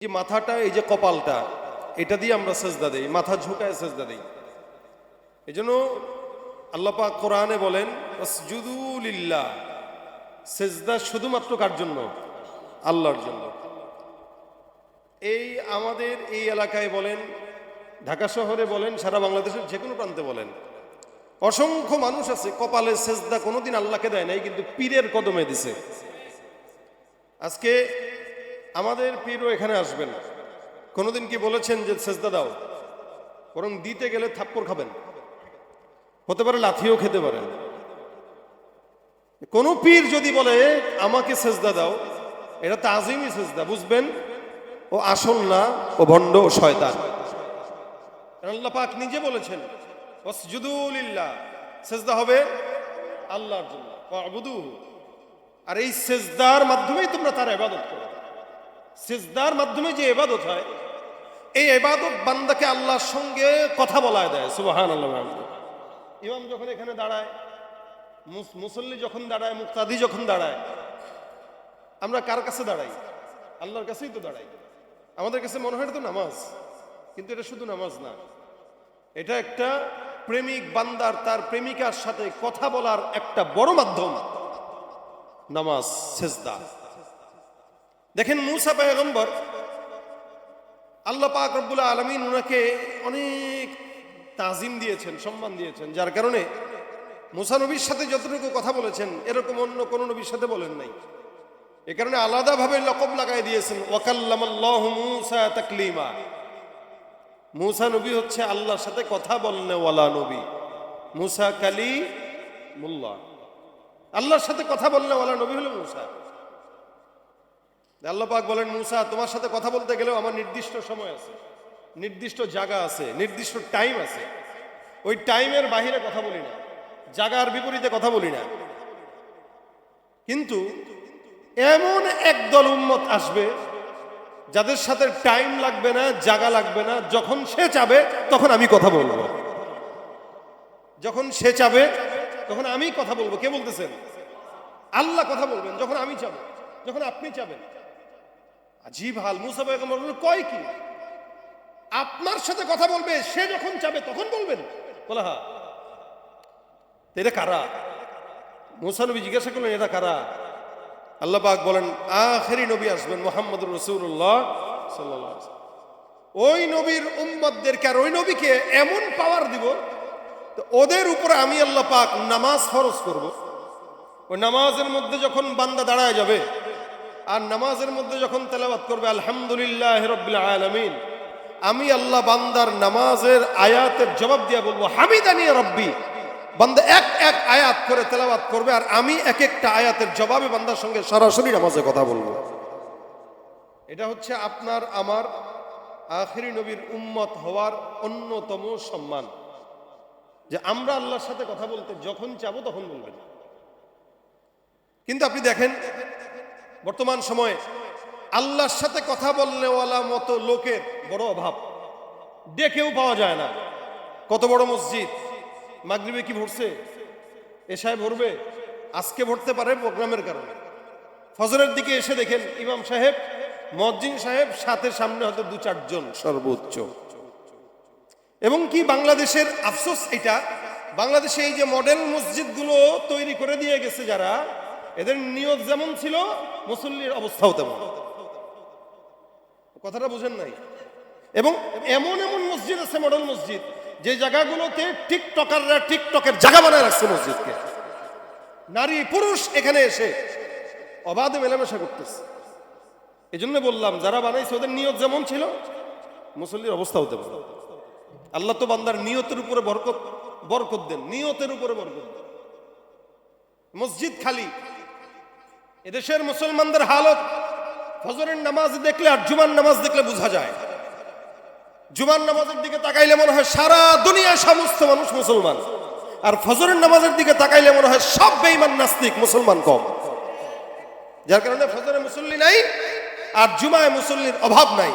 যে মাথাটা, এই যে কপালটা, এটা দিয়ে আমরা সেজদা দেই, মাথা ঝুঁকায় সেজদা দেই। এই জন্য আল্লাহ পাক কোরআনে বলেন ওয়াসজুদু লিল্লাহ, সেজদা শুধুমাত্র কার জন্য? আল্লাহর জন্য। এই আমাদের এই এলাকায় বলেন, ঢাকা শহরে বলেন, সারা বাংলাদেশের যে কোনো প্রান্তে বলেন, অসংখ্য মানুষ আছে কপালে সেজদা কোনোদিন আল্লাহকে দেয় নাই, কিন্তু পীরের কদমে দিছে। আজকে আমাদের পীরও এখানে আসবেন, কোনোদিন কি বলেছেন যে সেজদা দাও? বরং দিতে গেলে থাপ্পড় খাবেন, হতে পারে লাথিও খেতে পারেন। কোন পীর যদি বলে আমাকে সেজদা দাও, এটা তাজিমি সেজদা, বুঝবেন ও আসল না, ও ভণ্ড, ও শয়তান। আল্লাহ পাক নিজে বলেছেন ওয়াসজুদু লিল্লাহ, সেজদা হবে আল্লাহর জন্য, ওয়াবুদুহু। আর এই সেজদার মাধ্যমেই তোমরা তার ইবাদত করো। সেজদার মাধ্যমে যে ইবাদত হয়, এই ইবাদত বান্দাকে আল্লাহর সঙ্গে কথা বলায় দেয়। সুবহানাল্লাহ। ইমাম যখন এখানে দাঁড়ায়, মুসল্লি যখন দাঁড়ায়, মুক্তাদি যখন দাঁড়ায়, আমরা কার কাছে দাঁড়াই? আল্লাহর কাছেই তো দাঁড়াই। আমাদের কাছে মনে হয় এটা তো নামাজ, কিন্তু এটা শুধু নামাজ না, এটা একটা প্রেমিক বান্দার তার প্রেমিকার সাথে কথা বলার একটা বড় মাধ্যম। নামাজ, সেজদা। দেখেন মুসা পয়গম্বর, আল্লাহ পাক রব্বুল আলামিন ওনাকে অনেক তাজিম দিয়েছেন, সম্মান দিয়েছেন, যার কারণে মুসা নবীর সাথে যতটুকু কথা বলেছেন এরকম অন্য কোন নবীর সাথে বলেন নাই। এ কারণে আলাদাভাবে লকব লাগাই দিয়েছেন ওয়াকাল্লামাল্লাহু মুসা তাকলিমা। মুসা নবী হচ্ছে আল্লাহর সাথে কথা বলনেওয়ালা নবী। মুসা কালিমুল্লাহ, আল্লাহর সাথে কথা বলনেওয়ালা নবী হলো মুসা। আল্লাহ পাক বলেন মুসা, তোমার সাথে কথা বলতে গেলেও আমার নির্দিষ্ট সময় আছে, নির্দিষ্ট জায়গা আছে, নির্দিষ্ট টাইম আছে। ওই টাইমের বাহিরে কথা বলি না, জায়গার বিপরীতে কথা বলি না। কিন্তু এমন একদল উম্মত আসবে যাদের সাথে টাইম লাগবে না, জায়গা লাগবে না, যখন সে চাবে তখন আমি কথা বলবো। যখন সে চাবে তখন আমি কথা বলবো। কে বলতেছেন? আল্লাহ কথা বলবেন যখন আমি চাবো, যখন আপনি চাবেন। আজীব হাল। মুসা পয়গম্বর কয় কি? আপনার সাথে কথা বলবে সে যখন চাবে তখন বলবেন? বলে হ্যাঁ। এটা কারা? মুসা নবী জিজ্ঞাসা করলেন এটা কারা? আল্লাহ পাক বলেন আখেরি নবী আসবেন মুহাম্মদুর রাসূলুল্লাহ সাল্লাল্লাহু আলাইহি ওয়াসাল্লাম। ওই নবীর উম্মতদেরকে আর ওই নবীকে এমন পাওয়ার দিব, তো ওদের উপরে আমি আল্লাহ পাক নামাজ ফরজ করব। ওই নামাজের মধ্যে যখন বান্দা দাঁড়ায় যাবে আর নামাজের মধ্যে যখন তেলাওয়াত করবে আলহামদুলিল্লাহি রাব্বিল আলামিন, আমি আল্লাহ বান্দার নামাজের আয়াতের জবাব দিয়ে বলবো হামিদানি রাব্বি। বান্দা এক এক আয়াত করে তেলাওয়াত করবে আর আমি এক একটা আয়াতের জবাবে বান্দার সঙ্গে সরাসরি নামাজে কথা বলবো। এটা হচ্ছে আপনার আমার আখেরি নবীর উম্মত হওয়ার অন্যতম সম্মান, যে আমরা আল্লাহর সাথে কথা বলতে যখন চাবো তখন বলবেন। কিন্তু আপনি দেখেন বর্তমান সময়ে আল্লাহর সাথে কথা বলনেওয়ালা মতো লোকের বড় অভাব, ডেকেও পাওয়া যায় না। কত বড় মসজিদ, মাগরিবে কি ভরছে? এশায় ভরবে, আজকে ভরতে পারে প্রোগ্রামের কারণে। ফজরের দিকে এসে দেখেন ইমাম সাহেব, মুয়াজ্জিন সাহেব, সাথে সামনে হয়তো 2-4 জন সর্বোচ্চ। এবং কি বাংলাদেশের আফসোস এটা, বাংলাদেশে এই যে মডেল মসজিদগুলো তৈরি করে দিয়ে গেছে যারা, এদের নিয়ত যেমন ছিল মুসল্লির অবস্থাও তেমন। কথাটা বুঝেন নাই? এবং এমন এমন মসজিদ আছে, মডেল মসজিদ, যে জায়গাগুলোতে টিকটকাররা টিকটকের জায়গা বানায় রাখছে মসজিদকে। নারী পুরুষ এখানে এসে অবাধে মেলামেশা করতেছে। এই জন্য বললাম যারা বানাইছে ওদের নিয়ত যেমন ছিল মুসল্লির অবস্থা হতে পারে। আল্লাহ তো বান্দার নিয়তের উপরে বরকত দেন, নিয়তের উপরে বরকত দেন। মসজিদ খালি, এদেশের মুসলমানদের হালত ফজরের নামাজ দেখলে আর জুমার নামাজ দেখলে বোঝা যায়। জুমার নামাজের দিকে তাকাইলে মনে হয় সারা দুনিয়ার সমস্ত মানুষ মুসলমান, আর ফজরের নামাজের দিকে তাকাইলে মনে হয় সব বেঈমান নাস্তিক, মুসলমান কম। যার কারণে ফজরে মুসল্লি নাই আর জুমায় মুসল্লির অভাব নাই।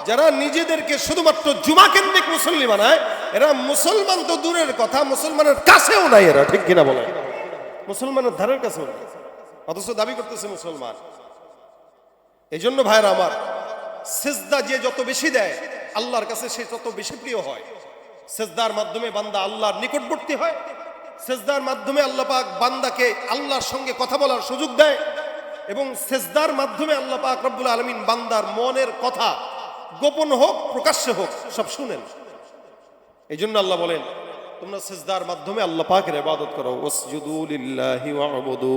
যারা নিজেদেরকে শুধুমাত্র জুমা কেন্দ্রিক মুসল্লি বানায়, এরা মুসলমান তো দূরের কথা, মুসলমানের কাছেও নাই এরা। ঠিক কিনা বলে? মুসলমানের ধারের কাছেও নাই, অথচ দাবি করতেছে মুসলমান। এই জন্য ভাইরা আমার, সেজদা যে যত বেশি দেয় আল্লাহর কাছে সে তত বেশি প্রিয় হয়। সেজদার মাধ্যমে বান্দা আল্লাহর নিকটবর্তী হয়। সেজদার মাধ্যমে আল্লাহ পাক বান্দাকে আল্লাহর সঙ্গে কথা বলার সুযোগ দেয় এবং সেজদার মাধ্যমে আল্লাহ পাক রব্বুল আলামিন বান্দার মনের কথা গোপন হোক প্রকাশ্যে হোক সব শুনেন। এই জন্য আল্লাহ বলেন তোমরা সেজদার মাধ্যমে আল্লাহ পাকের ইবাদত করো। ওয়াসজুদু লিল্লাহি ওয়া'বুদু।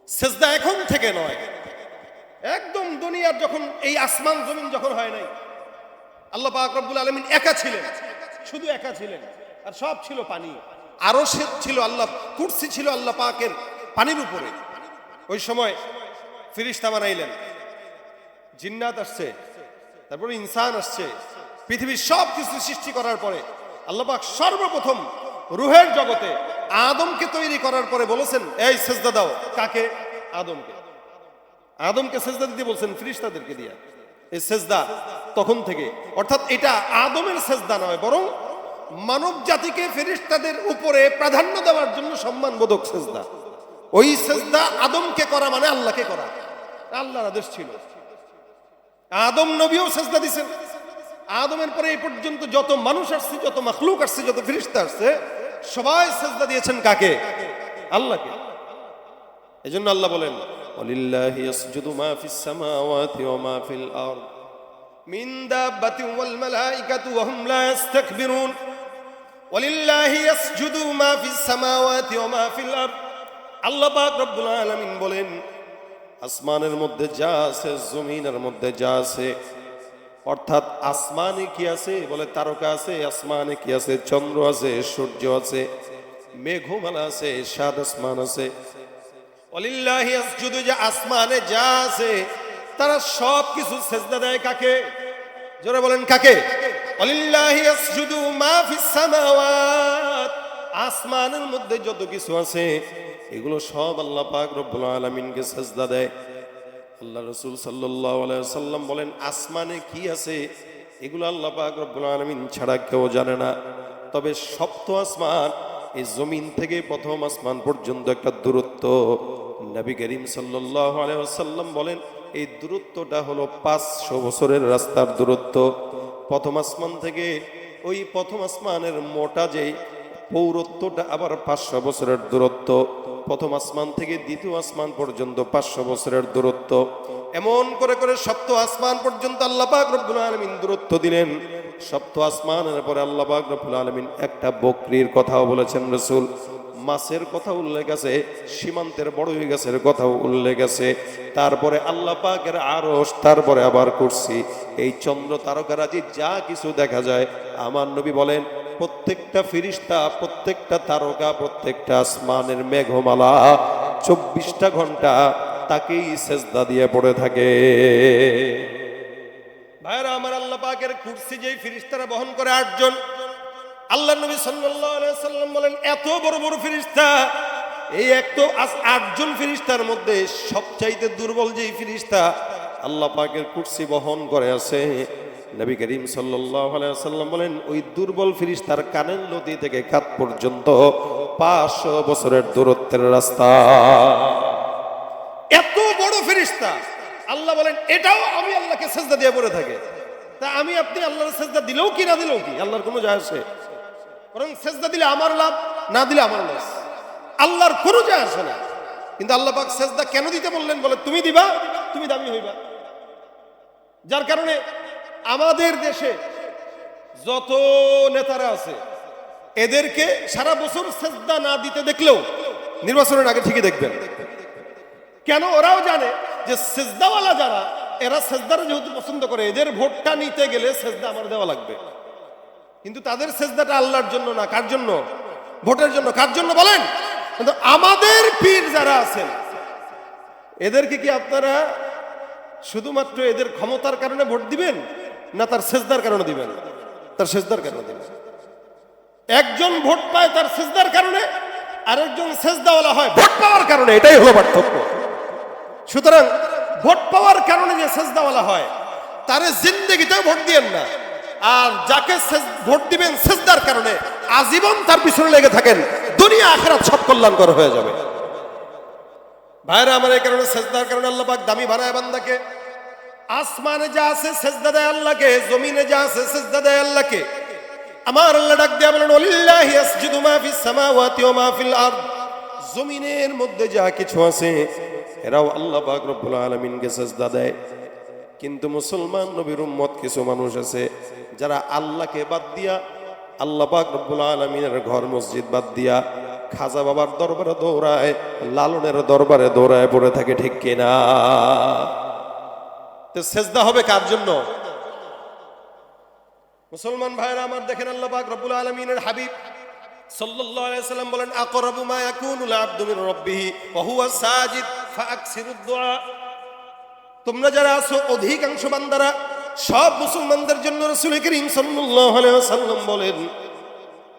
সেজদা এখন থেকে নয়, একদম দুনিয়ার যখন এই আসমান জমিন যখন হয় নাই, আল্লাহ পাক রব্বুল আলামিন একা ছিলেন, শুধু একা ছিলেন, আর সব ছিল পানি। আরশ ছিল আল্লাহ, কুরসি ছিল আল্লাহ পাকের পানির উপরে। ওই সময় ফেরেশতা বানাইলেন, জিন্নাত আসছে, তারপরে ইনসান আসছে। পৃথিবীর সব কিছু সৃষ্টি করার পরে আল্লাহ পাক সর্বপ্রথম রূহের জগতে আদমকে তৈরি করার পরে বলেছেন এই সেজদা দাও। কাকে? আদমকে। আদমকে সেজদা দিতে বলছেন ফেরেশতাদেরকে দিয়া। এই সেজদা তখন থেকে, অর্থাৎ এটা আদমের সেজদা নয়, বরং মানব জাতিকে ফেরেশতাদের উপরে প্রাধান্য দেওয়ার জন্য সম্মানবোধক সেজদা। ওই সেজদা আদমকে করা মানে আল্লাহকে করা, আল্লাহর আদেশ ছিল। আদম নবীও সেজদা দিয়েছেন। আদমের পরে এই পর্যন্ত যত মানুষ আসছে, যত মাখলুক আসছে, যত ফেরেশতা আসছে, সবাই সেজদা দিয়েছেন কাকে? আল্লাহকে। এজন্য আল্লাহ বলেন ওয়ালিল্লাহি ইয়াসজুদু মা ফিস সামাওয়াতি ওয়া মা ফিল আরদ মিন দাব্বাতিন ওয়াল মালাইকাতু ওয়া হুম লা ইস্তাকবিরুন। ওয়ালিল্লাহি ইয়াসজুদু মা ফিস সামাওয়াতি ওয়া মা ফিল আরদ। আল্লাহ পাক রব্বুল আলামিন বলেন আসমানের মধ্যে যা আছে, জমিনের মধ্যে যা আছে, অর্থাৎ আসমানে কি আছে? বলে তারকা আছে। আসমানে কি আছে? চন্দ্র আছে, সূর্য আছে, মেঘমালা আছে, সাত আসমান আছে। ওয়ালিল্লাহি ইয়াসজুদু, যে আসমানে যা আছে তারা সব কিছু সেজদা দেয় কাকে? জোরে বলেন কাকে? ওয়ালিল্লাহি ইয়াসজুদু মা ফিস সামাওয়াত। আসমানের মধ্যে যত কিছু আছে এগুলো সব আল্লাহ পাক রব্বুল আলামিনকে সেজদা দেয়। আল্লাহ রাসূল সাল্লাল্লাহু আলাইহি ওয়াসাল্লাম বলেন আসমানে কি আছে এগুলো আল্লাহ পাক রব্বুল আলামিন ছাড়া কেউ জানে না। তবে সপ্ত আসমান, এই জমিন থেকে প্রথম আসমান পর্যন্ত একটা দূরত্ব। নবী করিম সাল্লাল্লাহু আলাইহি ওয়াসাল্লাম বলেন এই দূরত্বটা হলো 500 বছরের রাস্তার দূরত্ব। প্রথম আসমান থেকে ওই প্রথম আসমানের মোটা যে পৌরত্বটা আবার 500 বছরের দূরত্ব। প্রথম আসমান থেকে দ্বিতীয় আসমান পর্যন্ত 500 বছরের দূরত্ব। এমন করে করে সপ্ত আসমান পর্যন্ত আল্লাহ পাক রব্বুল আলামিন দূরত্ব দিলেন। সপ্ত আসমানের পরে আল্লাহ পাক রব্বুল আলামিন একটা বকরির কথাও বলেছেন রাসূল, মাছের কথা উল্লেখ আছে, সীমান্তের বড়ই গাছের কথাও উল্লেখ আছে। তারপরে আল্লাহ পাকের আরশ, তারপরে আবার কুরসি। এই চন্দ্র তারকারাজি যা কিছু দেখা যায়, আমার নবী বলেন প্রত্যেকটা ফেরেশতা, প্রত্যেকটা তারকা, প্রত্যেকটা আসমানের মেঘমালা 24টা ঘন্টা তাকেই সেজদা দিয়ে পড়ে থাকে। ভাইরা আমার, আল্লাহ পাকের কুরসি যেই ফেরেশতারা বহন করে 8 জন। আল্লাহ নবী সাল্লাল্লাহু আলাইহি সাল্লাম বলেন এত বড় বড় ফেরেশতা, এই এক তো 8 জন ফেরেশতার মধ্যে সবচাইতে দুর্বল যেই ফেরেশতা আল্লাহ পাকের কুরসি বহন করে আছে, নবী করিম সাল্লাল্লাহু আলাইহি ওয়াসাল্লাম বলেন ওই দুর্বল ফেরেশতার কানের লতি থেকে কাঁধ পর্যন্ত 500 বছরের দূরত্বের রাস্তা। এত বড় ফেরেশতা, আল্লাহ বলেন এটাও আমি আল্লাহকে সিজদা দিয়ে পড়ে থাকে। তা আমি আপনি আল্লাহর সিজদা দিলেও কি না দিলেও কি আল্লাহর কোনো যায় আসে? বরং সিজদা দিলে আমার লাভ, না দিলে আমার লস, আল্লাহর কোনো যায় আসে না। কিন্তু আল্লাহ পাক সিজদা কেন দিতে বললেন? বলে তুমি দিবা, তুমি দামি হইবা। যার কারণে আমাদের দেশে যত নেতারা আছে এদেরকে সারা বছর সিজদা না দিতে দেখলেও নির্বাচনের আগে ঠিকই দেখবেন। কেন? ওরাও জানে যে সিজদাওয়ালা যারা, এরা সিজদাটা যেহেতু পছন্দ করে, এদের ভোটটা নিতে গেলে সিজদা আমার দেওয়া লাগবে। কিন্তু তাদের সিজদাটা আল্লাহর জন্য না, কার জন্য? ভোটের জন্য। কার জন্য বলেন? কিন্তু আমাদের পীর যারা আছেন এদেরকে কি আপনারা শুধুমাত্র এদের ক্ষমতার কারণে ভোট দিবেন, না তার সিজদার কারণে দিবেন? তার সিজদার কারণে দিবেন। একজন ভোট পায় তার সিজদার কারণে, আরেকজন সিজদাওয়ালা হয় ভোট পাওয়ার কারণে। এটাই হলো পার্থক্য। সুতরাং ভোট পাওয়ার কারণে যে সিজদাওয়ালা হয় তারে জিন্দেগিতেও ভোট দিবেন না, আর যাকে ভোট দিবেন সিজদার কারণে আজীবন তার পিছনে লেগে থাকেন, দুনিয়া আখিরাত সব কল্যাণকর হয়ে যাবে। ভাইরা আমার, এই কারণে সিজদার কারণে আল্লাহ পাক দামি বানায় বান্দাকে। আসমানে যা আছে সেজদা দেয় আল্লাহকে, জমিনে যা আছে সেজদা দেয় আল্লাহকে। আমার আল্লাহ ডাক দিয়া বলেন ওয়ালিল্লাহি ইয়াসজুদু মা ফিস সামাওয়াতি ওয়া মা ফিল আরদ। জমিনের মধ্যে যা কিছু আছে এরাও আল্লাহ পাক রব্বুল আলামিনকে সেজদা দেয়। কিন্তু মুসলমান নবীর উম্মত কিছু মানুষ আছে যারা আল্লাহকে বাদ দিয়া, আল্লাহ পাক রব্বুল আলামিনের ঘর মসজিদ বাদ দিয়া খাজা বাবার দরবারে দৌড়ায়, লালনের দরবারে দৌড়ায় পড়ে থাকে, ঠিক কিনা? তো সেজদা হবে কার জন্য? মুসলমান ভাইরা আমার দেখেন, আল্লাহ পাক রব্বুল আলামিনের হাবিব সাল্লাল্লাহু আলাইহি সাল্লাম বলেন আকরাবু মা ইয়াকুনুল আবদু মিন রাব্বিহি ওয়া হুয়া সাজিদ ফাআকসিরুদ দুআ। তোমরা যারা আছো অধিকাংশ বান্দারা, সব মুসলমানদের জন্য রাসূল করিম সাল্লাল্লাহু আলাইহি ওয়াসাল্লাম বলেন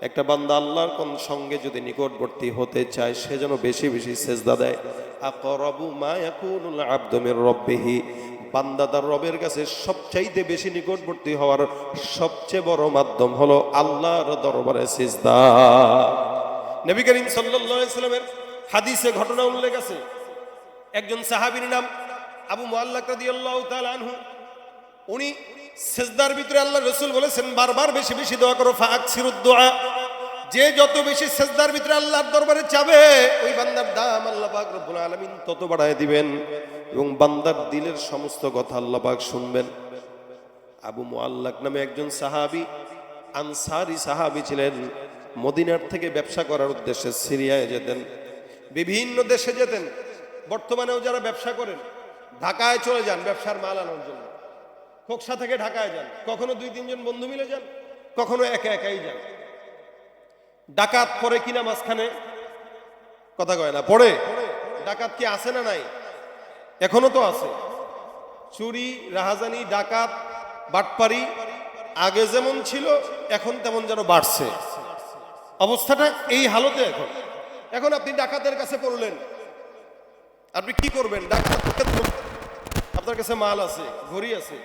একটা বান্দা আল্লাহর কোন সঙ্গে যদি নিকটবর্তী হতে চায় সে যেন বেশি বেশি সেজদা দেয়। আকরাবু মা ইয়াকুনুল আবদু মিন রাব্বিহি, বান্দা তার রবের কাছে সবচাইতে বেশি নিকটবর্তী হওয়ার সবচেয়ে বড় মাধ্যম হলো আল্লাহর দরবারে সিজদা। নবী করিম সাল্লাল্লাহু আলাইহি ওয়াসাল্লামের হাদিসে ঘটনা উল্লেখ আছে, একজন সাহাবীর নাম আবু মুআল্লাক রাদিয়াল্লাহু তাআলা আনহু, উনি সিজদার ভিতরে আল্লাহর রাসূল বলেছেন বারবার বেশি বেশি দোয়া করো, ফাআকসিরুদ দুআ। যে যত বেশি সিজদার ভিতরে আল্লাহর দরবারে যাবে ওই বান্দার দাম আল্লাহ পাক রব্বুল আলামিন তত বাড়ায় দিবেন এবং বান্দার দিলের সমস্ত কথা আল্লাহ পাক শুনবেন। আবু মুআল্লাক নামে একজন সাহাবী, আনসারী সাহাবী ছিলেন। মদিনার থেকে ব্যবসা করার উদ্দেশ্যে সিরিয়ায় যেতেন, বিভিন্ন দেশে যেতেন। বর্তমানেও যারা ব্যবসা করেন ঢাকায় চলে যান ব্যবসার মাল আনার জন্য, খোকসা থেকে ঢাকায় যান, কখনো 2-3 জন বন্ধু মিলে যান, কখনো একা একাই যান। ডাকাত পড়ে কিনা মাঝখানে? কথা কয় না, পড়ে। ডাকাত কি আছে না নাই? এখনো তো আছে। চুরি, রাহাজানি, ডাকাত, বাটপারি আগে যেমন ছিল এখন তেমন যেন বাড়ছে অবস্থাটা। এই হালতে এখন এখন আপনি ডাকাতের কাছে পড়লেন, আপনি কি করবেন? ডাকাত আপনার কাছে মাল আছে, ঘড়ি আছে,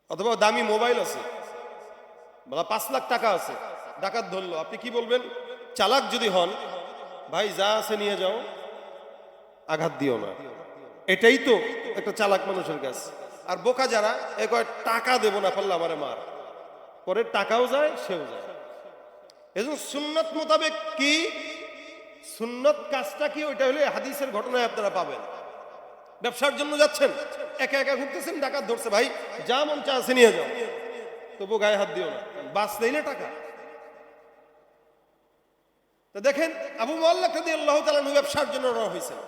অথবা দামি মোবাইল আছে, বা 5 লাখ টাকা আছে, ডাকাত ধরলো, আপনি কি বলবেন? চালাক যদি হন, ভাই যা আছে নিয়ে যাও, আঘাত দিও না। এটাই তো একটা চালাক মানুষের কাজ। আর বোকা যারা এ কয় টাকা দেবো না, পারলে আমারে মার, পরে টাকাও যায় সেও যায়। এজন্য সুন্নত মোতাবেক কি, সুন্নত কাজটা কি, ওইটা হলে হাদিসের ঘটনায় আপনারা পাবেন। ব্যবসার জন্য যাচ্ছেন, একা একা ঘুরতেছেন, ডাকাত ধরছে, ভাই যা মন চা আছে নিয়ে যাও, তবু গায়ে হাত দিও না, বাস নেইলে টাকা। তো দেখেন আবু মুআল্লাক রাদিয়াল্লাহু তাআলা ব্যবসার জন্য রওনা হয়েছেন।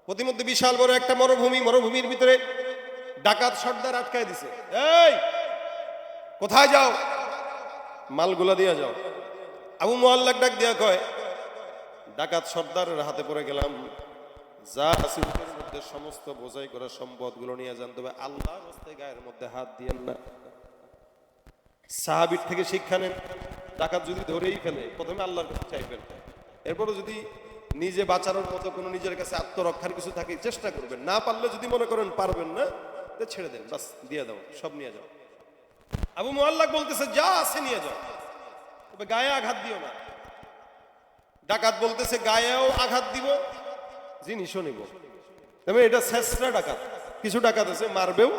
প্রতিমধ্যে বিশাল বড় একটা মরুভূমি, মরুভূমির ভিতরে ডাকাত সর্দার আটকায় দিছে। এই কোথায় যাও? মালগুলা দিয়ে যাও। আবু মুআল্লাক ডাক দিয়া কয়, ডাকাত সর্দারের হাতে পড়ে গেলাম, যা আছে বুকের মধ্যে সমস্ত বোঝাই করা সম্পদগুলো নিয়ে যান, তবে আল্লাহর রাস্তায় গায়ের মধ্যে হাত দিয়েন না। সাহাবীর থেকে শিক্ষা নেন, ডাকাত যদি ধরেই ফেলে প্রথমে আল্লাহর কাছে চাইবেন, এরপরে যদি নিজে বাঁচানোর মতো কোনো নিজের কাছে আত্মরক্ষার কিছু থাকে চেষ্টা করবেন, না পারলে যদি মনে করেন পারবেন না ছেড়ে দেন, বাস দিয়ে দাও, সব নিয়ে যাও। আবু মুআল্লাক বলতেছে যা আছে নিয়ে যাও, তবে গায়ে আঘাত দিও না। ডাকাত বলতেছে গায়েও আঘাত দিব, জিনিসও নিব। তবে এটা শেষরা ডাকাত, কিছু ডাকাত আছে মারবেও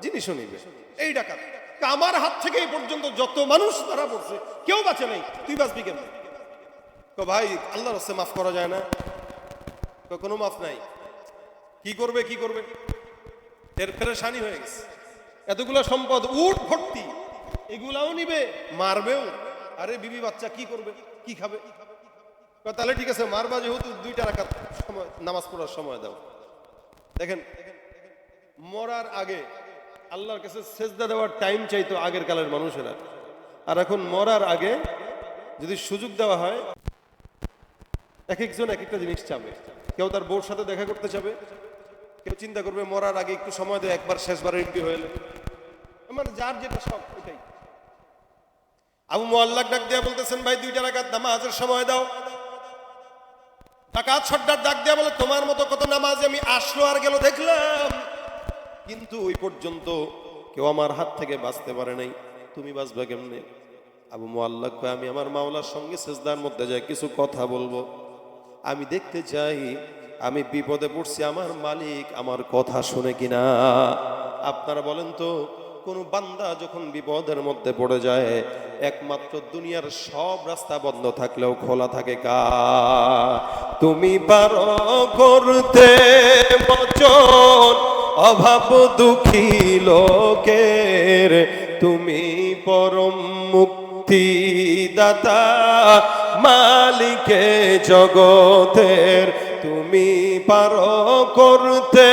জিনিসও নিবে। এই ডাকাত আমার হাত থেকে এই পর্যন্ত যত মানুষ ধরা পড়ছে কেউ বাঁচে নাই, তুই বাঁচবি কেমন? ভাই আল্লাহর রাস্তায় মাফ করা যায় না? কোনো মাফ নাই। কি করবে কি করবে, এর পেরেশানি হয়ে গেছে। এতগুলো সম্পদ উট ভর্তি, এগুলাও নিবে, মারবেও। আরে বিবি বাচ্চা কি করবে, কি খাবে? তাহলে ঠিক আছে, মারবা যেহেতু 2টা রাকাত সময় নামাজ পড়ার সময় দাও। দেখেন মরার আগে আল্লাহর কাছে সেজদা দেওয়ার টাইম চাইতো আগের কালের মানুষেরা, আর এখন মরার আগে যদি সুযোগ দেওয়া হয় এক একজন এক একটা জিনিস চাবে। কেউ তার বউর সাথে দেখা করতে চাবে, কেউ চিন্তা করবে মরার আগে একটু সময় দেয়, একবার শেষবার রেডি হয়ে এলো, মানে যার যেটা সব ওইটাই। আবু মুআল্লাক ডাক দিয়া বলতেছেন ভাই 2টা রাকাত নামাজের সময় দাও। ডাকাত সর্দার ডাক দিয়া বলে তোমার মতো কত নামাজ আমি আসলো আর গেল দেখলাম, কিন্তু ওই পর্যন্ত কেউ আমার হাত থেকে বাঁচতে পারে নাই, তুমি বাঁচবে কেমনে? আবু মুআল্লাক কয় আমি আমার মাওলার সঙ্গে সিজদার মধ্যে যাই কিছু কথা বলবো, আমি দেখতে চাই আমি বিপদে পড়ছি, আমার মালিক আমার কথা শুনে কিনা। আপনারা বলেন তো, কোন বান্দা যখন বিপদের মধ্যে পড়ে যায়, একমাত্র দুনিয়ার সব রাস্তা বন্ধ থাকলেও খোলা থাকে কার? তুমি পারো করতে বচন অভাব দুঃখী লোকের, তুমি পরম মুক্তি দাতা মালিকে জগতের। তুমি পারো করতে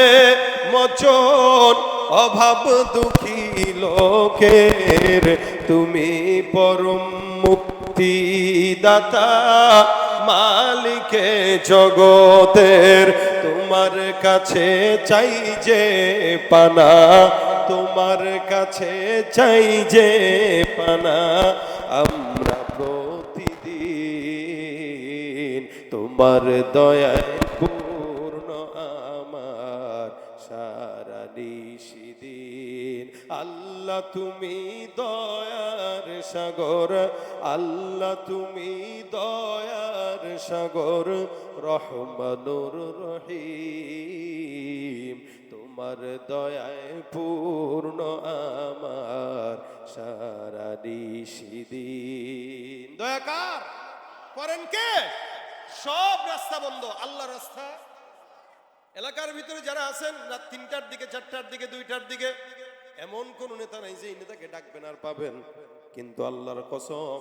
মোচন অভাব দুঃখী লোকের, তুমি পরম মুক্তি দাতা মালিকে জগতের। তোমার কাছে চাই যে পানা, তোমার কাছে চাই যে পানা, আমরা প্রতিদিন তোমার দয়ায় পূর্ণ আমার সারা নিশিদিন। আল্লাহ তুমি দয়ার সাগর, আল্লাহ তুমি দয়ার সাগর, রহমানুর রহিম। তোমার দয়ায় পূর্ণ আমার সারা নিশিদিন। দয়া কার করেন কে? সব রাস্তা বন্ধ, আল্লাহ রাস্তা। এলাকার ভিতরে যারা আছেন রাত 3টার দিকে, 4টার দিকে, 2টার দিকে, এমন কোন নেতা নাই যে এই নেতাকে ডাকবেন আর পাবেন। কিন্তু আল্লাহর কসম,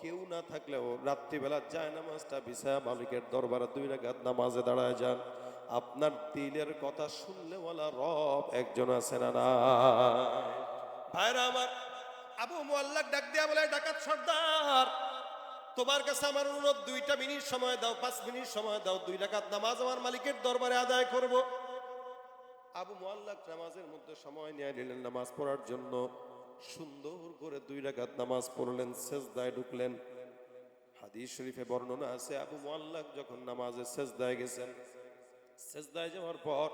কেউ না থাকলেও রাত্রিবেলা যায় নামাজটা বিছায়া মালিকের দরবারে 2 রাকাত নামাজে দাঁড়ায় যান। আপনার দিলের কথা শুনলে ওয়ালা রব একজন আছে না? না ভাইরা আমার, আবু মুআল্লাক ডাক দিয়া বলে, ডাকাত সর্দার, তোমার কাছে আমার অনুরোধ, 2টা মিনিট সময় দাও, 5 মিনিট সময় দাও, 2 রাকাত নামাজ আমার মালিকের দরবারে আদায় করব। আবু মুআল্লাক নামাজের মধ্যে সময় নিয়ে নিলেন নামাজ পড়ার জন্য। সুন্দর করে 2 রাকাত নামাজ পড়লেন, সেজদায় ঢুকলেন। হাদিস শরীফে বর্ণনা আছে, আবু মুআল্লাক যখন নামাজে সেজদায় গেছেন, সেজদায় যাওয়ার পর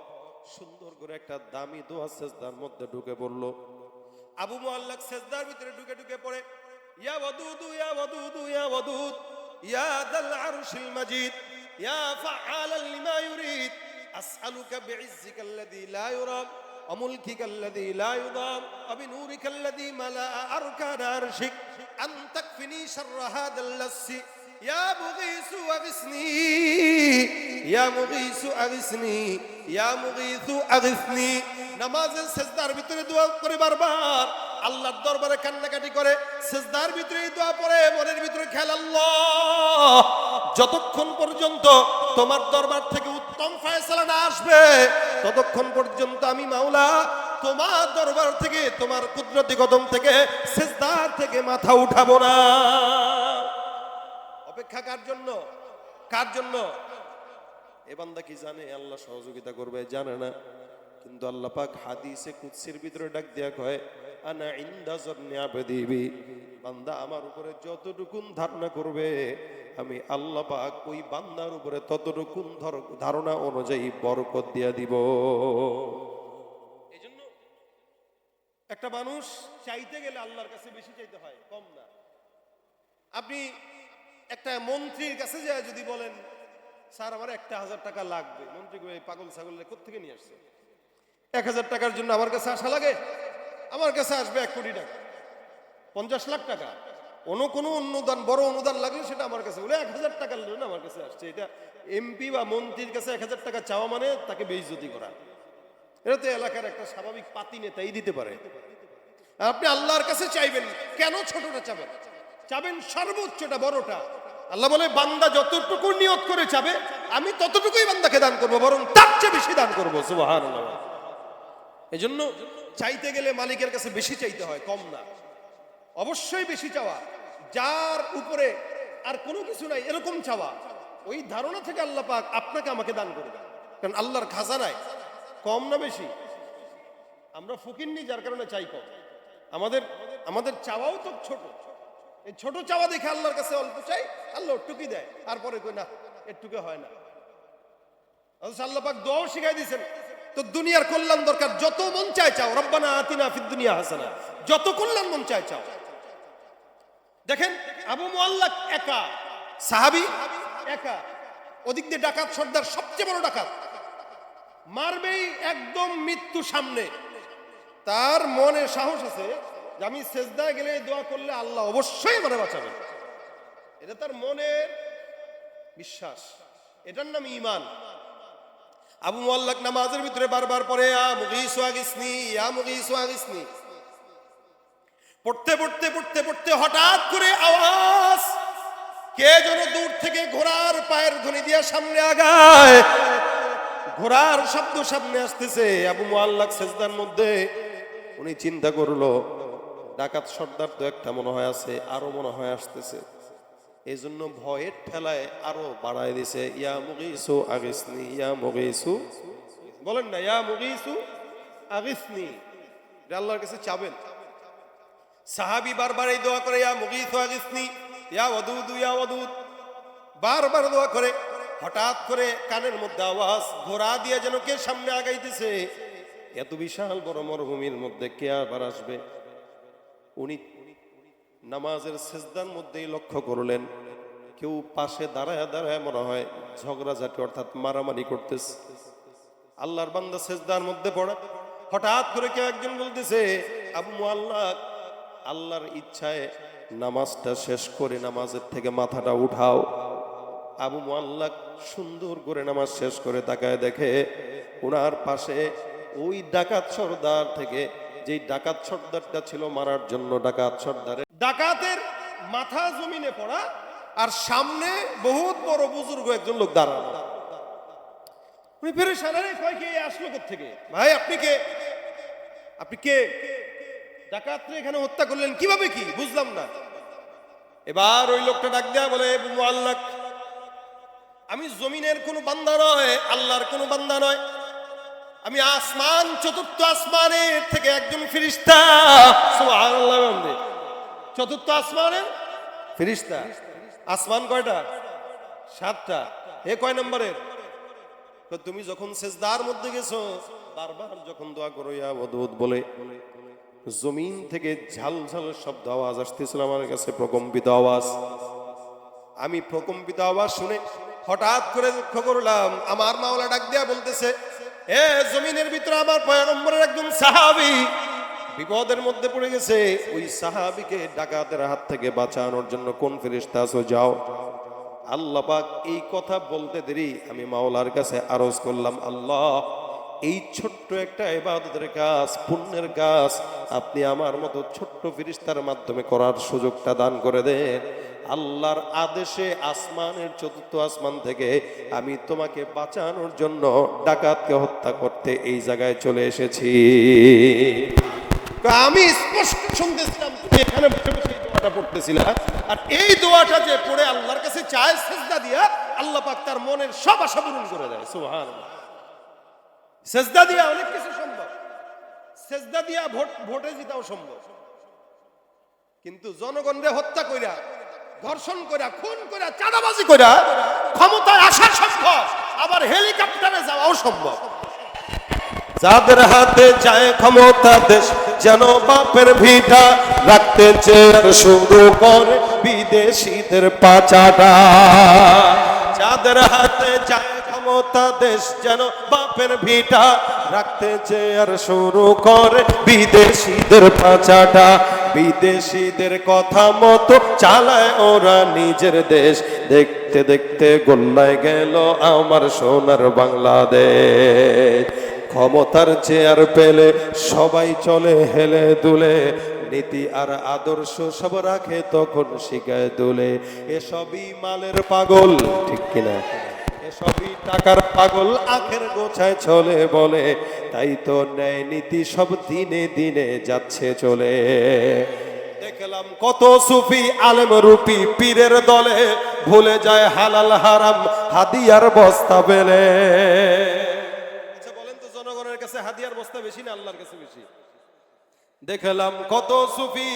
সুন্দর করে একটা দামি দোয়া সেজদার মধ্যে ঢুকে পড়লো। আবু মুআল্লাক সেজদার ভিতরে ঢুকে পড়ে, ইয়া ওয়াদুদু ইয়া ওয়াদুদু ইয়া ওয়াদুদ ইয়া যাল আরশিল মাজিদ ইয়া ফাআলান লিমা ইউরিদ আসআলুকা বিইজ্জিকাল্লাযী লা ইউরাম ওয়া মুলকিকাল্লাযী লা ইউদাম ওয়া বিনূরিকাল্লাযী মালাআ আরকানা আরশিক আন তাকফিনি শাররা হাদাল লাসসি ইয়া মুগীসু আগিসনি ইয়া মুগীসু আগিসনি ইয়া মুগীসু আগিসনি। নামাজের সেজদার ভিতরে দোয়া করে বারবার আল্লাহর দরবারে কান্নাকাটি করে, সেজদার ভিতরে দোয়া পড়ে, মনের ভিতরে খেয়াল, আল্লাহ যতক্ষণ পর্যন্ত তোমার দরবার থেকে উত্তম ফয়সালা না আসবে, ততক্ষণ পর্যন্ত আমি মাওলা তোমার দরবার থেকে, তোমার কুদরতি কদম থেকে, সেজদার থেকে মাথা উঠাবো না। অপেক্ষা কার জন্য? কার জন্য? এ বান্দা কি জানে আল্লাহ সহযোগিতা করবে? জানে না। কিন্তু আল্লাহ পাক হাদিসে কুদসির ভিতরে ডাক দিয়া কয়, আনা ইনদা যন্নি আবদি বি, বান্দা আমার উপরে যতটুকুন ধারণা করবে, আমি আল্লাহ পাক ওই বান্দার উপরে ততটুকুন ধারণা অনুযায়ী বরকত দিয়া দিব। এজন্য একটা মানুষ চাইতে গেলে আল্লাহর কাছে বেশি চাইতে হয়, কম না। আপনি একটা মন্ত্রীর কাছে যায় যদি বলেন, স্যার আমার 1000 টাকা লাগবে, মন্ত্রী কই, পাগল ছাগল কোত্থেকে নিয়ে আসছে? 1000 টাকার জন্য আমার কাছে আসা লাগে? আমার কাছে আসবে 1 কোটি টাকা, 50 লাখ টাকা, কোনো অনুদান, বড় অনুদান লাগলে সেটা আমার কাছে বলে 1000 টাকার জন্য আমার কাছে আসছে। এটা এমপি বা মন্ত্রীর কাছে 1000 টাকা চাওয়া মানে তাকে বেইজ্জতি করা। এটা তো এলাকার একটা স্বাভাবিক পাতি নেতাই দিতে পারে। আপনি আল্লাহর কাছে চাইবেন, কেন ছোটটা চাবেন? চাবেন সর্বোচ্চটা, বড়টা। আল্লাহ বলে, বান্দা যতটুকু নিয়ত করে চাবে আমি ততটুকুই বান্দাকে দান করবো, বরং তার চেয়ে বেশি দান করবো। সুবহানাল্লাহ। এজন্য চাইতে গেলে মালিকের কাছে বেশি চাইতে হয়, কম না। অবশ্যই বেশি চাওয়া, যার উপরে আর কোনো কিছু নাই এরকম চাওয়া, ওই ধারণা থেকে আল্লাহ পাক আপনাকে আমাকে দান করবে। কারণ আল্লাহর খাজানায় কম না বেশি। আমরা ফকিন্নি, যার কারণে চাই কম। আমাদের চাওয়াও তো ছোট। এই ছোট চাওয়া দেখে আল্লাহর কাছে অল্প চাই, আল্লাহ টুকি দেয়, তারপরে কই না এটুকু হয় না। আল্লাহ পাক দোয়াও শিখাই দিয়েছেন, তো দুনিয়ার কল্যাণ দরকার, যত মন চায় চাও, রব্বানা আতিনা ফিদ দুনিয়া হাসানা, যত কল্যাণ মন চায় চাও। দেখেন আবু মুআল্লাক একা, সাহাবী একা, ওদিক দিয়ে ডাকাত সর্দার, সবচেয়ে বড় ডাকাত, মারবেই একদম মৃত্যু সামনে। তার মনে সাহস আছে যে আমি সেজদায় গেলে দোয়া করলে আল্লাহ অবশ্যই আমারে বাঁচাবে। এটা তার মনের বিশ্বাস, এটার নাম ঈমান। আবু মুআল্লাক নামাজের ভিতরে বারবার পড়ে ইয়া মুগীসু আগিসনি, ইয়া মুগীসু আগিসনি। পড়তে পড়তে পড়তে পড়তে হঠাৎ করে আওয়াজ, কে যেন দূর থেকে ঘোড়ার পায়ের ধ্বনি দিয়ে সামনে আগায়, ঘোড়ার শব্দ সামনে আসতেছে। আবু মুআল্লাক সেজদার মধ্যে, উনি চিন্তা করলো ডাকাত সর্দার তো একটা মনে হয় আছে, আরো মনে হয় আসতেছে। এই জন্য ভয়ের ঠেলায় আরো বাড়ায় দিছে, ইয়া মুগীসু আগিসনি, ইয়া মুগীসু, বলেন না ইয়া মুগীসু আগিসনি, এটা আল্লাহর কাছে চাবেন। সাহাবী বারবার এই দোয়া করে, ইয়া মুগীসু আগিসনি, ইয়া ওয়াদুদ, ইয়া ওয়াদুদ, বারবার দোয়া করে। হঠাৎ করে কানের মধ্যে আওয়াজ, ঘোড়া দিয়ে যেন কে সামনে আগাইতেছে। এত বিশাল বড় মরুভূমির মধ্যে কে আবার আসবে? উনি নামাজের সেজদার মধ্যেই লক্ষ্য করলেন কেউ পাশে দাঁড়ায় দাঁড়ায় মনে হয় ঝগড়াঝাটি অর্থাৎ মারামারি করতেছে। আল্লাহর বান্দা সেজদার মধ্যে পড়ে, হঠাৎ করে কেউ একজন বলতেছে, আবু মুআল্লাক, আল্লাহর ইচ্ছায় নামাজটা শেষ করে নামাজের থেকে মাথাটা উঠাও। আবু মুআল্লাক সুন্দর করে নামাজ শেষ করে তাকায় দেখে ওনার পাশে ওই ডাকাত সর্দার থেকে, যেই ডাকাত সর্দারটা ছিল মারার জন্য ডাকাত সর্দারের, ডাকাতের মাথা জমিনে পড়া, আর সামনে বহুত বড় বুজুর্গ একজন লোক দাঁড়ানো। উনি পেরেশান, আরে কয় কে আসলো কোত্থেকে? ভাই আপনি কে? আপনি কে? ডাকাতরে এখানে হত্যা করলেন কিভাবে, কি বুঝলাম না। এবার ওই লোকটা ডাক দেয়া বলে, আবু মুআল্লাক, আমি জমিনের কোনো বান্দা নয়, আল্লাহর কোনো বান্দা নয়, আমি আসমান, চতুর্থ আসমানের থেকে একজন ফেরেশতা। সুবহানাল্লাহ, চতুর্থ আসমানের ফেরেশতা। আসমান কয়টা? 7টা। এ কয় নম্বরের? তুমি যখন সেজদার মধ্যে গেছো, বারবার যখন দোয়া করো ইয়া ওয়াদুদ বলে, জমিন থেকে ঝাল ঝাল শব্দ আওয়াজ আসতেছিল আমার কাছে, প্রকম্পিত আওয়াজ। আমি প্রকম্পিত আওয়াজ শুনে হঠাৎ করে লক্ষ্য করলাম আমার মাওলা ডাক দেয়া বলতেছে, এ জমিনের ভিতরে আমার পয়গম্বরের একজন সাহাবী বিপদের মধ্যে পড়ে গেছে। ওই সাহাবীকে ডাকাতের হাত থেকে বাঁচানোর জন্য কোন ফেরেশতা আছো, যাও। আল্লাহ পাক এই কথা বলতে দেরি আমি মাওলার কাছে আরজ করলাম, আল্লাহ, এই ছোট্ট একটা ইবাদতের কাজ, পুণ্যের কাজ আপনি আমার মতো ছোট্ট ফেরেশতার মাধ্যমে করার সুযোগটা দান করে দেন। আল্লাহর আদেশে আসমানের চতুর্থ আসমান থেকে আমি তোমাকে বাঁচানোর জন্য ডাকাতকে হত্যা করতে এই জায়গায় চলে এসেছি। আমি স্পষ্ট শুনতেছিলাম তুমি এখানে বসে বসে এই দোয়াটা পড়তেছিলা, আর এই দোয়াটা যে পড়ে আল্লাহর কাছে চায় সেজদা দিয়া, আল্লাহ পাক তার মনের সব আশা পূরণ করে দেয়। সুবহানাল্লাহ। সেজদা দিয়া অনেক কিছু সম্ভব, সেজদা দিয়া ভোটে জিতাও সম্ভব, কিন্তু জনগণরে হত্যা কইরা, ধর্ষণ কইরা, খুন কইরা, চাঁদাবাজি কইরা ক্ষমতায় আসা সম্ভব, আবার হেলিকপ্টারে যাওয়াও সম্ভব। যাদের হাতে যায় ক্ষমতা, দেশ যেন বাপের ভিটা, রাখতে চেয়ার শুরু করে বিদেশিদের পাচাটা। যাদের হাতে যায় ক্ষমতা, দেশ যেন বাপের ভিটা, রাখতে চেয়ার শুরু করে বিদেশিদের পাচাটা। বিদেশিদের কথা মতো চালায় ওরা নিজের দেশ, দেখতে দেখতে গোল্লায় গেল আমার সোনার বাংলাদেশ। ক্ষমতার চেয়ার পেলে সবাই চলে হেলে দুলে, নীতি আর আদর্শ সব রাখে তখন শিখায় দুলে। এসবই মালের পাগল, ঠিক কিনা? এসবই টাকার পাগল, আখের গোছায় চলে বলে, তাই তো ন্যায় নীতি সব দিনে দিনে যাচ্ছে চলে। দেখলাম কত সুফি আলেম রূপী পীরের দলে, ভুলে যায় হালাল হারাম হাদিয়ার বস্তা বেলে। জনগণের কাছে হাদিয়ার বস্তা বেশি না আল্লাহর কাছে বেশি? দেখলাম কত সুফি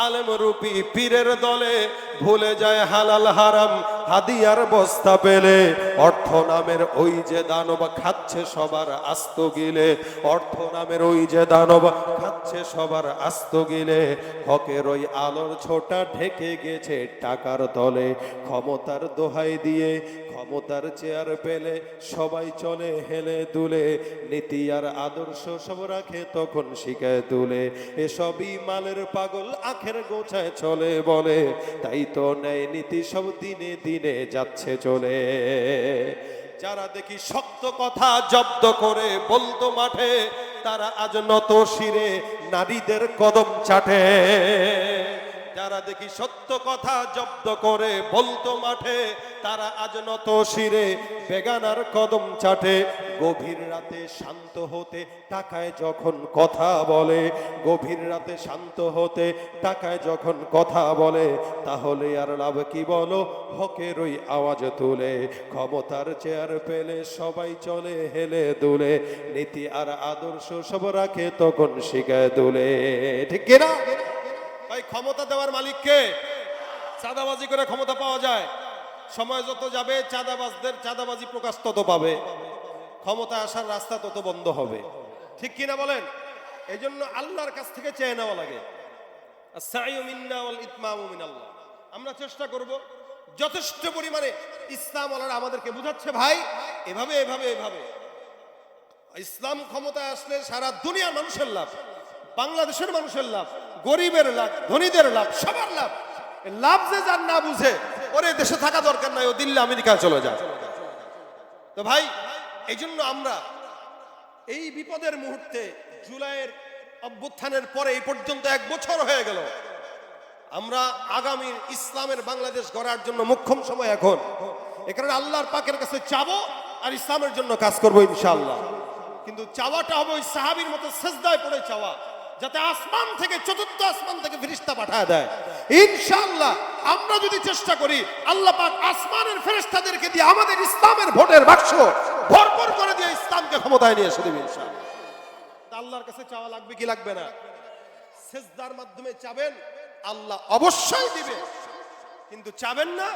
আলেম রূপী পীরের দলে, ভুলে যায় হালাল হারাম হাদিয়ার বস্তা পেলে। অর্থ নামের ওই যে দানব খাচ্ছে সবার আস্ত গিলে, অর্থ নামের ওই যে দানব খাচ্ছে হচ্ছে সবার আস্ত গিলে, হকের ওই আলোর ছোটা ঢেকে গেছে টাকার তলে। ক্ষমতার দোহাই দিয়ে ক্ষমতার চেয়ার পেলে সবাই চলে হেলে দুলে, নীতি আর আদর্শ সব রাখে তখন শিখায় তুলে। এসবই মালের পাগল আখের গোছায় চলে বলে, তাই তো ন্যায় নীতি সব দিনে দিনে যাচ্ছে চলে। যারা দেখি শক্ত কথা জব্দ করে বলতো মাঠে, তারা আজ নত শিরে নারীদের কদম চাটে। যারা দেখি সত্য কথা জব্দ করে বলতো মাঠে, তারা আজ নত শিরে বেগানার কদম চাটে। গভীর রাতে শান্ত হতে টাকায় যখন কথা বলে, গভীর রাতে শান্ত হতে টাকায় যখন কথা বলে, তাহলে আর লাভ কি বলো, হকের ওই আওয়াজ তুলে। ক্ষমতার চেয়ার পেলে সবাই চলে হেলে দুলে, নীতি আর আদর্শ সব রাখে তখন শিখায় দুলে। ঠিক কিনা ভাই? ক্ষমতা দেওয়ার মালিক কে? চাঁদাবাজি করে ক্ষমতা পাওয়া যায়। সময় যত যাবে চাঁদাবাজদের চাঁদাবাজি প্রকাশ তত পাবে, ক্ষমতা আসার রাস্তা তত বন্ধ হবে। ঠিক কিনা বলেন? এই জন্য আল্লাহর কাছ থেকে চেয়ে নেওয়া লাগে। আস-সা'য়ু মিন্না ওয়াল ইতমামু মিনাল্লাহ। আমরা চেষ্টা করব যথেষ্ট পরিমাণে। ইসলাম ওয়ালারা আমাদেরকে বুঝাচ্ছে, ভাই এভাবে এভাবে এভাবে ইসলাম ক্ষমতায় আসলে সারা দুনিয়ার মানুষের লাভ, বাংলাদেশের মানুষের লাভ, গরিবের লাভ, ধনীদের লাভ, সবার লাভ। লাভ যে যার না বুঝে, ওরে দেশে থাকা দরকার নাই, ও দিল্লি আমেরিকায় চলে যায়। তো ভাই এই জন্য আমরা এই বিপদের মুহূর্তে, জুলাইয়ের অভ্যুত্থানের পরে এই পর্যন্ত 1 বছর হয়ে গেল, আমরা আগামী ইসলামের বাংলাদেশ গড়ার জন্য মোক্ষম সময় এখন। এ কারণে আল্লাহর পাকের কাছে চাবো আর ইসলামের জন্য কাজ করবো ইনশাআল্লাহ। কিন্তু চাওয়াটা হবে ওই সাহাবীর মতো সেজদায় পড়ে চাওয়া, যাতে আসমান থেকে, চতুর্থ আসমান থেকে ফেরেশতা পাঠায় দেয় ইনশাআল্লাহ। আমরা যদি চেষ্টা করি, আল্লাহ পাক আসমানের ফেরেশতাদেরকে দিয়ে আমাদের ইসলামের ভোটের বাক্স ভরপুর করে দিয়ে ইসলামকে ক্ষমতায় নিয়ে এসে দেবে ইনশাআল্লাহ। আল্লাহর কাছে চাওয়া লাগবে কি লাগবে না? সেজদার মাধ্যমে চাবেন, আল্লাহ অবশ্যই দিবে। কিন্তু চাবেন না,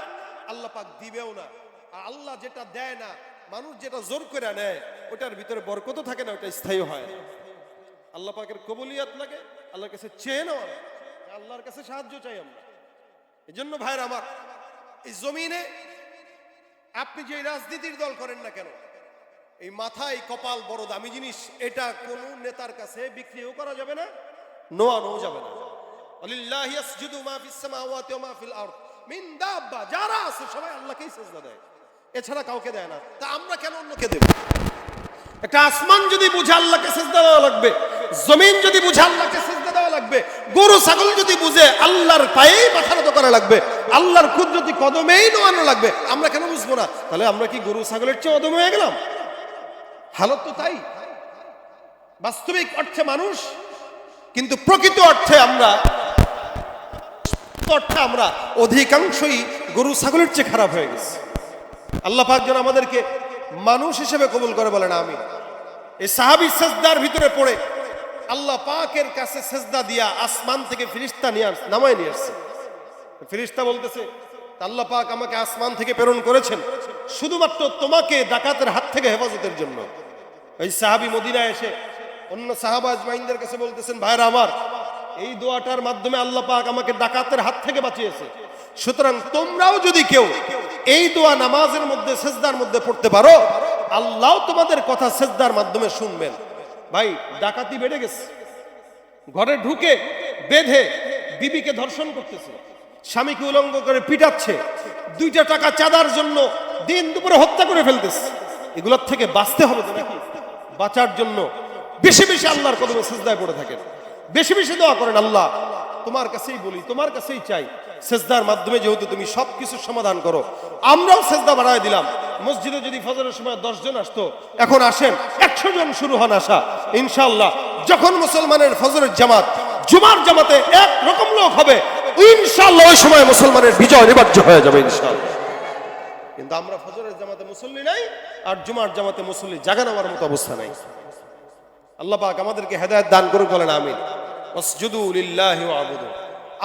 আল্লাহ পাক দিবেও না। আর আল্লাহ যেটা দেয় না, মানুষ যেটা জোর করে নেয়, ওটার ভিতরে বরকত থাকে না, ওটা স্থায়ী হয় না। আল্লাহ পাকের কবুলিয়াত লাগে, আল্লাহর কাছে চেয়ে নেওয়া, আল্লাহর কাছে সাহায্য চাই আমরা। এই জন্য ভাইয়ের আমার, এই জমিনে আপনি যে রাজনীতির দল করেন না কেন, এই মাথায় কপাল বড় দামি জিনিস, এটা কোন নেতার কাছে বিক্রিও করা যাবে না, নোয়ানো যাবে না। আলিল্লাহি ইয়াসজুদু মা ফিস সামাওয়াতি ওয়া মা ফিল আরদ মিন দাব্বা, যারা আছে সবাই আল্লাহকেই সিজদা দেয়, এছাড়া কাউকে দেয় না। তা আমরা কেন অন্যকে দেব? একটা আসমান যদি বুঝে আল্লাহকে সিজদা দেওয়া লাগবে, জমিন যদি বুঝে আল্লাহকে সিজদা দেওয়া লাগবে, গরু ছাগল যদি বুঝে আল্লাহর পায়েই মাথা নত করা লাগবে, আল্লাহর কুদরতি কদমেই নোয়ানো লাগবে, আমরা কেন বুঝবো না? তাহলে আমরা কি গরু ছাগলের চেয়ে অদম হয়ে গেলাম? হালত তো তাই। বাস্তবিক অর্থে মানুষ, কিন্তু প্রকৃত অর্থে আমরা অধিকাংশই গরু ছাগলের চেয়ে খারাপ হয়ে গেছে। আল্লাহ পাক যেন আমাদেরকে মানুষ হিসেবে কবুল করে, বলেন আমিন। এই সাহাবী সেজদার ভিতরে পড়ে আল্লাহ পাকের কাছে সেজদা দিয়া আসমান থেকে ফেরেশতা নামায় নিয়ে আসছে। ফেরেশতা বলতেছে, আল্লাহ পাক আমাকে আসমান থেকে প্রেরণ করেছেন শুধুমাত্র তোমাকে ডাকাতের হাত থেকে হেফাজতের জন্য। এই সাহাবী মদিনায় এসে অন্য সাহাবা আজমাইনদের কাছে বলতেছেন, ভাইরা আমার, এই দোয়াটার মাধ্যমে আল্লাহ পাক আমাকে ডাকাতের হাত থেকে বাঁচিয়েছে, সুতরাং তোমরাও যদি কেউ এই দোয়া নামাজের মধ্যে, সেজদার মধ্যে পড়তে পারো, আল্লাহ তোমাদের কথা সেজদার মাধ্যমে শুনবেন। ভাই ডাকাতি বেড়ে গেছে, ঘরে ঢুকে বেঁধে বিবিকে ধর্ষণ করতেছে, স্বামীকে উলঙ্গ করে পিটাচ্ছে, 2টা টাকা চাঁদার জন্য দিন দুপুরে হত্যা করে ফেলতেছে। এগুলোর থেকে বাঁচতে হবে তো নাকি? বাঁচার জন্য বেশি বেশি আল্লাহর কদমে সিজদায় পড়ে থাকেন, বেশি বেশি দোয়া করেন, আল্লাহ তোমার কাছেই বলি, তোমার কাছেই চাই। সেজদার মাধ্যমে যেহেতু তুমি সবকিছুর সমাধান করো, আমরাও সেজদা বাড়ায় দিলাম। মসজিদে যদি ফজরের সময় 10 জন আসতো, এখন আসেন 100 জন শুরু হন আসা ইনশাআল্লাহ। যখন মুসলমানের ফজরের জামাত জুমার জামাতে এক রকম লোক হবে ইনশাআল্লাহ, ওই সময় মুসলমানের বিজয় নির্বাচ্য হয়ে যাবে ইনশাআল্লাহ। কিন্তু আমরা ফজরের জামাতে মুসল্লি নাই, আর জুমার জামাতে মুসল্লি জাগা নেওয়ার মতো অবস্থা নাই। আল্লাহ পাক আমাদেরকে হেদায়েত দান করুক, বলেন আমিন। ওয়াসজুদু লিল্লাহি ওয়াবুদু।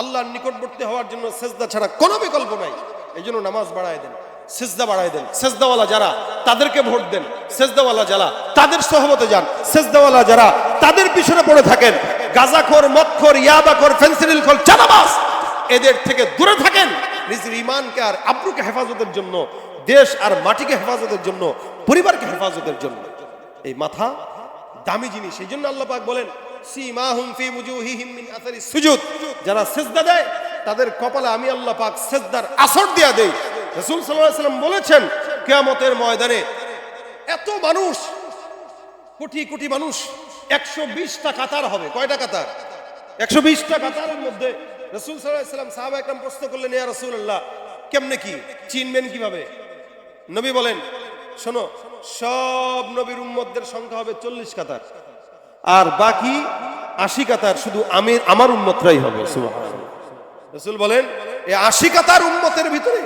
আল্লাহর নিকটবর্তী হওয়ার জন্য সেজদা ছাড়া কোনো বিকল্প নাই। এই জন্য নামাজ বাড়ায় দেন, সেজদা বাড়ায় দেন। সেজদাওয়ালা যারা, তাদেরকে ভোট দেন। সেজদাওয়ালা যারা, তাদের সহমতে যান। সেজদাওয়ালা যারা, তাদের পিছনে পড়ে থাকেন। গাঁজাখোর, মদখোর, ইয়াবাখোর, ফেন্সিডিলখোর, চাঁদাবাজ এদের থেকে দূরে থাকেন। নিজের ঈমানকে আর আব্রুকে হেফাজতের জন্য, দেশ আর মাটিকে হেফাজতের জন্য, পরিবারকে হেফাজতের জন্য। এই মাথা দামি জিনিস। এই জন্য আল্লাহ পাক বলেন সীমাহুম ফি মুজুহিহিম মিন আসারি সুজুদ, যারা সিজদা দেয় তাদের কপালে আমি আল্লাহ পাক সিজদার আসর দিয়া দেই। রাসূল সাল্লাল্লাহু আলাইহি ওয়াসাল্লাম বলেছেন কিয়ামতের ময়দানে এত মানুষ, কোটি কোটি মানুষ, 120টা কাতার হবে। কয়টা কাতার? 120টা কাতারের মধ্যে রাসূল সাল্লাল্লাহু আলাইহি ওয়াসাল্লাম সাহাবা একরাম প্রশ্ন করলেন, ইয়া রাসূলুল্লাহ কেমনে কি চিনবেন কিভাবে? নবী বলেন শোনো, সব নবীর উম্মতদের সংখ্যা হবে 40 কাতার, আর বাকি 80 কাতার শুধু আমার উম্মতরাই হবে। সুবহানাল্লাহ। রাসূল বলেন এই 80 কাতার উম্মতের ভিতরে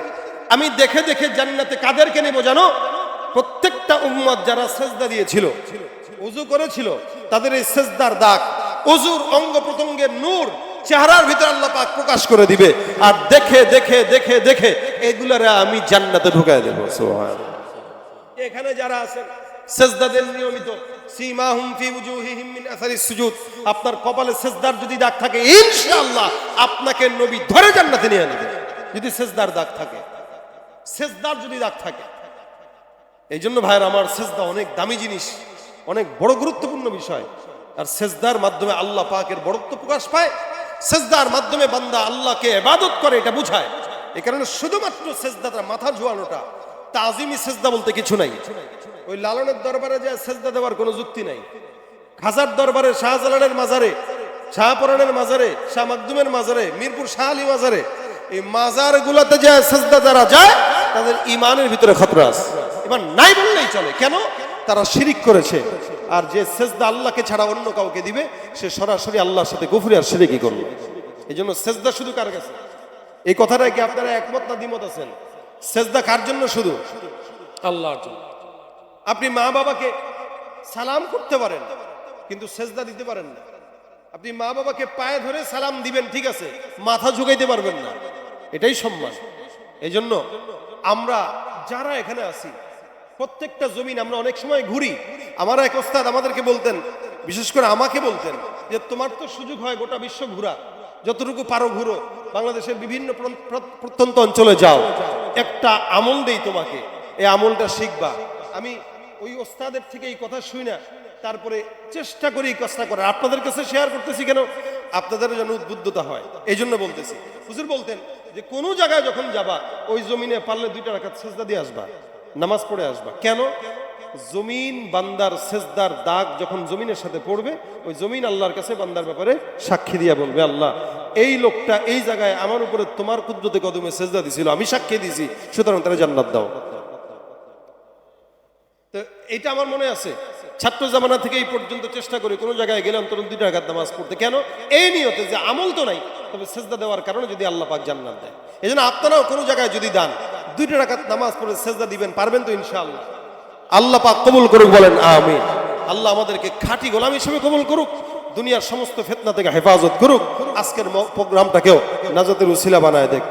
আমি দেখে দেখে জান্নাতে কাদেরকে নেব জানো? প্রত্যেকটা উম্মত যারা সেজদা দিয়েছিল, ওযু করেছিল, তাদের এই সেজদার দাগ, ওযুর অঙ্গ প্রত্যঙ্গের নূর চেহারার ভিতরে আল্লাহ পাক প্রকাশ করে দিবে। আর দেখে দেখে দেখে দেখে এগুলারে আমি জান্নাতে ঢুকায় দেব। সুবহানাল্লাহ। এখানে যারা আছেন সেজদা দেন নিয়মিত, সীমাহুম ফি উজুহিহিম মিন আসারিস সুজুদ, আপনার কপালে সেজদার যদি দাগ থাকে ইনশাআল্লাহ আপনাকে নবী ধরে জান্নাতে নিয়ে আনবে। যদি সেজদার দাগ থাকে, সেজদার যদি দাগ থাকে। এই জন্য ভাইরা আমার, সেজদা অনেক দামি জিনিস, অনেক বড় গুরুত্বপূর্ণ বিষয়। আর সেজদার মাধ্যমে আল্লাহ পাকের বড়ত্ব প্রকাশ পায়। সেজদার মাধ্যমে বান্দা আল্লাহকে ইবাদত করে, এটা বুঝায়। এই কারণে শুধুমাত্র সেজদাটা, মাথা ঝুয়ানোটা, তাজিমি সেজদা বলতে কিছু নাই। ওই লালনের দরবারে যে সেজদা দেওয়ার কোনো যুক্তি নাই। খাজার দরবারে, শাহজালালের মাজারে, শাহপরানের মাজারে, শাহ মাকদুমের মাজারে, মিরপুর শাহ আলী মাজারে, এই মাজার গুলাতে যে সেজদা যারা যায় তাদের ইমানের ভিতরে খতরা আছে। এবার নাই বললেই চলে। কেন? তারা শিরিক করেছে। আর যে সেজদা আল্লাহকে ছাড়া অন্য কাউকে দিবে সে সরাসরি আল্লাহর সাথে কুফরি আর শিরকই করবে। এই জন্য সেজদা শুধু কার কাছে? এই কথাটা কি আপনারা একমত না দ্বিমত আছেন? সেজদা কার জন্য? শুধু আল্লাহর জন্য। আপনি মা বাবাকে সালাম করতে পারেন কিন্তু সেজদা দিতে পারেন না। আপনি মা বাবাকে পায়ে ধরে সালাম দিবেন, ঠিক আছে, মাথা ঝুঁকাইতে পারবেন না। এটাই সম্মান। এই জন্য আমরা যারা এখানে আছি প্রত্যেকটা জমিন আমরা অনেক সময় ঘুরি। আমার এক ওস্তাদ আমাদেরকে বলতেন, বিশেষ করে আমাকে বলতেন, যে তোমার তো সুযোগ হয় গোটা বিশ্ব ঘোরা, যতটুকু পারো ঘুরো, বাংলাদেশের বিভিন্ন প্রত্যন্ত অঞ্চলে যাও, একটা আমল দেই তোমাকে, এই আমলটা শিখবা। আমি ওই ওস্তাদের থেকে এই কথা শুই না, তারপরে চেষ্টা করি এই কাজটা করার। আপনাদের কাছে শেয়ার করতেছি কেন? আপনাদের যেন উদ্বুদ্ধতা হয়, এই জন্য বলতেছি। হুজুর বলতেন যে কোনো জায়গায় যখন যাবা ওই জমিনে পারলে 2টা রাকাত সেজদা দিয়ে আসবা, নামাজ পড়ে আসবা। কেন? জমিন বান্দার সেজদার দাগ যখন জমিনের সাথে পড়বে, ওই জমিন আল্লাহর কাছে বান্দার ব্যাপারে সাক্ষী দিয়া বলবে, আল্লাহ এই লোকটা এই জায়গায় আমার উপরে তোমার কুদরতে কদমে সেজদা দিছিল, আমি সাক্ষী দিয়েছি, সুতরাং তারা জান্নাত দাও। তো এটা আমার মনে আছে, ছাত্র জামানা থেকে এই পর্যন্ত চেষ্টা করি কোনো জায়গায় গেলে অন্তত 2 রাকাত নামাজ পড়তে। কেন? এই নিয়তে যে আমল তো নাই, তবে সেজদা দেওয়ার কারণে যদি আল্লাহ পাক জান্নাত দেয়। এই জন্য আপনারাও কোনো জায়গায় যদি দান 2 রাকাত নামাজ পড়ে সেজদা দিবেন, পারবেন তো ইনশাআল্লাহ? আল্লাহ পাক কবুল করুক, বলেন আমিন। আল্লাহ আমাদেরকে খাঁটি গোলাম হিসেবে কবুল করুক, দুনিয়ার সমস্ত ফিতনা থেকে হেফাজত করুক। আজকের প্রোগ্রামটাকেও নাজাতের উসিলা বানায় দেখ।